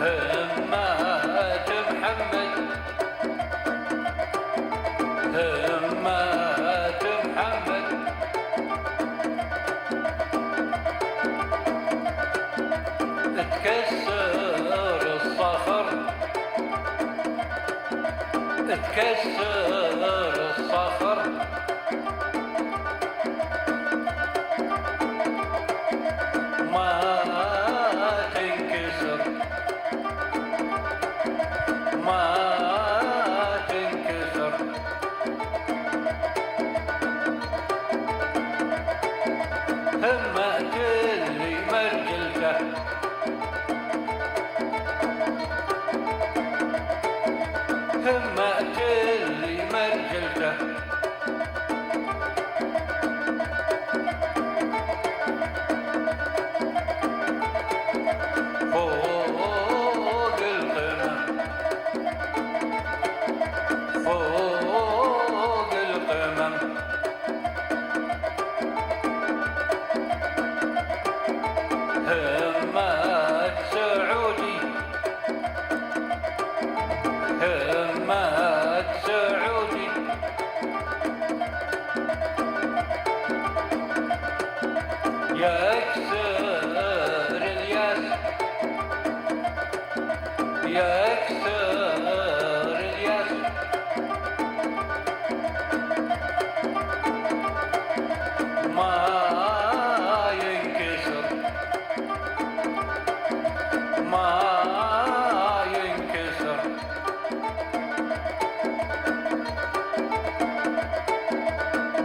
همات محمد همات محمد تكسر الصخر تكسر الصخر ما تنكسر ما تنكسر همة اللي مرجلته همة اللي مرجلته فوق القمم فوق القمم همات سعودي همات سعودي يكسر الياس يكسر الياس ما ينكسر ما ينكسر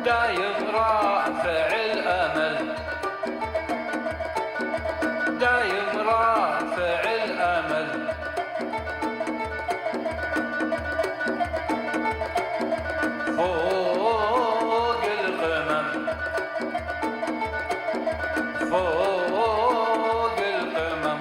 دايم رافع الأمل دايم رافع الأمل فوق القمم فوق القمم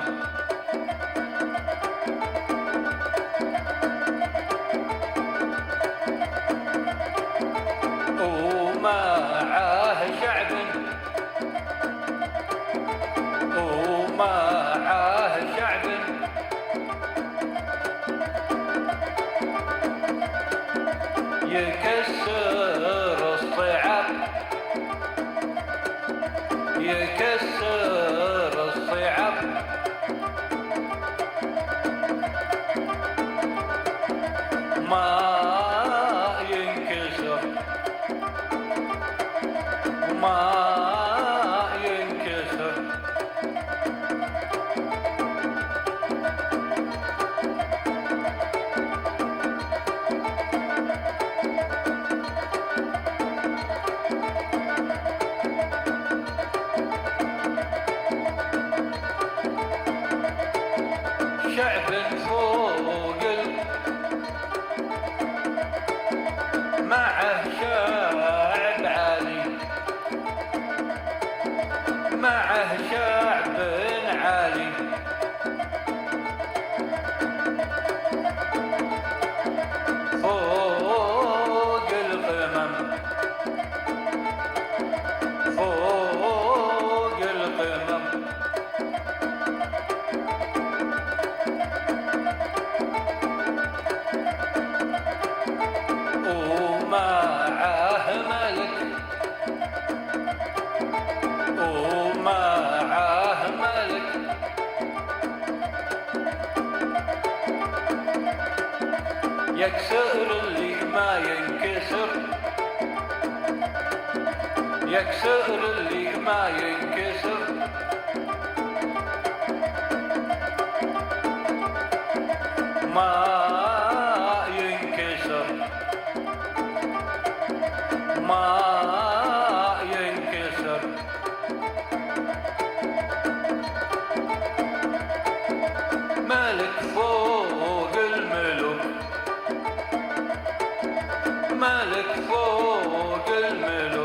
ومعاه شعب ومعاه شعب يكسر الصعاب يكسر الصعاب ما ينكسر ما ينكسر شعب فوق معه شعب عالي معه شعب عالي فوق القمم فوق القمم ومعه ملك ومعه ملك يكسر اللي ما ينكسر يكسر اللي ما ينكسر ما ينكسر ما ينكسر ملك فوق الملوك ملك فوق الملوك